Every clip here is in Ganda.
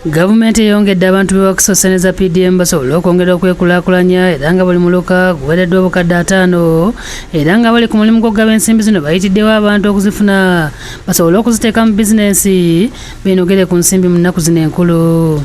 Gavumenti eyongedde abantu be bakusoseneza PDM basobola okwongera okwekulaakulanya era nga buli muluka guwereddwa obukadde 5 era nga bali ku mulimu gw'okugaba ensimbi zino bayitiddewo abantu okuzifuna basobole okuziteeka mu bizinensi beenogere ku nsimbi mu nnaku zino enkulu.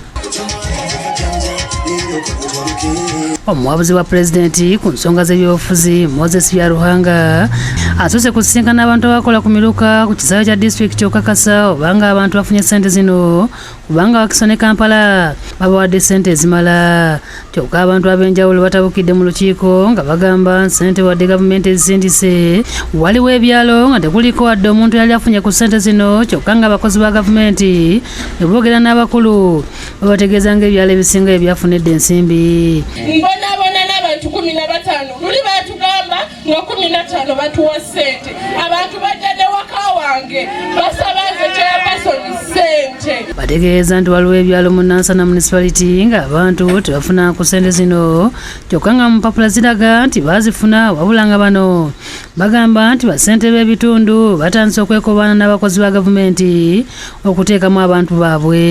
Omuwabuzi wa pulezidenti ku nsonga z'ebyobufuzi Moses Byaruhanga asoose kusisinkana abantu abakola ku miruka ku kisaawe kya disitulikiti okakasa obanga abantu bafunye ssente zino kubanga Wakiso ne Kampala babawadde ssente ezimala. Kyokka abantu ab'enjawulo batabukidde mu lukiiko nga bagamba ssente wadde gavumenti ezisindise waliwo ebyalo nga tekuliko wadde omuntu yali afunye ku ssente zino, kyokka nga abakozi ba gavumenti ne boogera n'abakulu babategeeza ng'ebyalo ebisinga ebyafunidde ensimbi. Mbona n'abantu 15 luli batugamba nga 15 batuwa ssente, abantu bajjadde waka wange basaba nze kyeyapasoni ssente. Bategeeza nti waliwo ebyalo mu Nansana municipality nga abantu tebafuna ku ssente zino, kyokka nga mu mpapula ziraga nti baazifuna wabula nga bano bagamba nti bassente b'ebitundu batandise okwekobaana n'abakozi ba gavumenti okuteekamu abantu baabwe.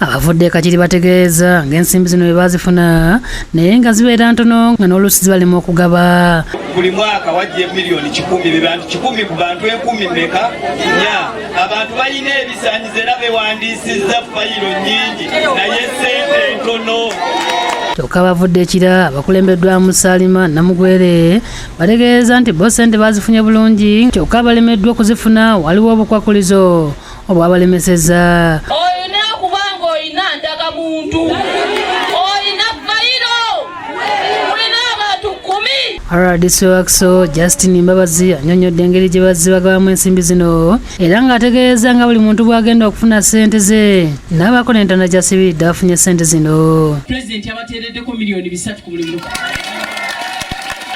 Abavudde Kakiri bategeeza ng'ensimbi zino bwe baazifuna naye nga zibeera ntono nga n'oluusi zibalema okugaba. Buli mwaka wajja miliyoni 10 ku bantu 10 meka nya abantu balina ebisaanyizo era bewandiisizza fayiro nnyingi naye ssente ntono. Kyokka abavudde ekira abakulembeddwamu Saalima Namugwere bategeeza nti bo ssente baazifunye bulungi, kyokka abalemeddwa okuzifuna waliwo obukwakulizo obwabalemesezza. Olina kubanga olina ndagamuntu, olina fayiro, olina abantu 10. RDC Wakiso Justin Mbabazi annyonnyodde engeri gye bazibagabamu ensimbi zino era ng'ategeeza nga buli muntu bw'agenda okufuna ssente ze n'abaako n'entanda gy'asibiridde afunye ssente zino. Pulezidenti abateereddeko miliyoni 3 ku buli muluka.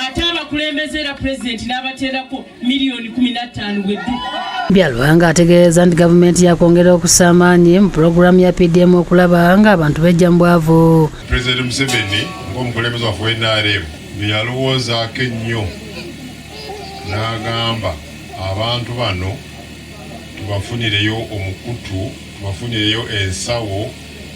Ate abakulembeze era pulezidenti n'abateerako miliyoni 15 bweddu. Byaruhanga ategeeza nti gavumenti yakwongera okussa amaanyi mu pulogulaamu ya PDM okulaba nga abantu bejja mu bwavu. Pulezidenti Museveni ng'omukulembeze waffe w'NRM byalowoozaako ennyo n'agamba abantu bano tubafunireyo omukutu, tubafunireyo ensawo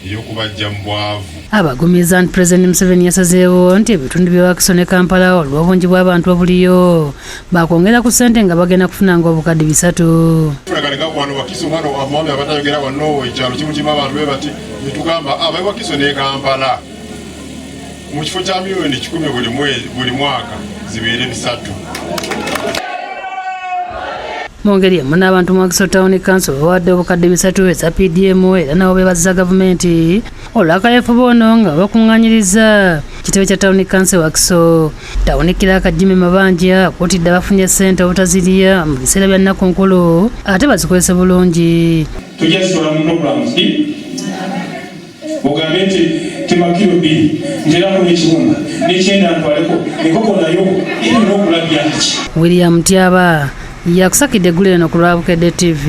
ey'okubajja mu bwavu. Abagumiza nti Pulezidenti Museveni yasazeewo nti ebitundu bya Wakiso ne Kampala olw'obungi bw'abantu obuliyo bakwongera ku ssente nga bagenda kufunanga obukadde 3. Tulagalega wano Wakiso wano abamwami abatayogera wano ekyalo kimu kimu abantu be bati netugamba abayi Wakiso ne Kampala mu kifo kya miliyoni 10 buli mwaka zibeere 3. Mu ngeri emu n'abantu mu Wakiso Town Council bawadde obukadde 3 eza PDM era nabo beebaziza gavumenti olw'akaweefube ono nga bakuŋŋaanyiriza kitebe kya Town Council Wakiso. Tawunikira akajjime mabanja akuutidde abafunye ssente obutaziriya mu biseera bya nnaku nkulu ate bazikozese bulungi. Tujja zitola mu programs ogambe nti temakiro 2 nterako n'ekibumba n'ekyenda ntwaleko enkoko nayo erina okulabya ki. William Tyaba yakusakidde eggulu eno ku Lwabukedde TV.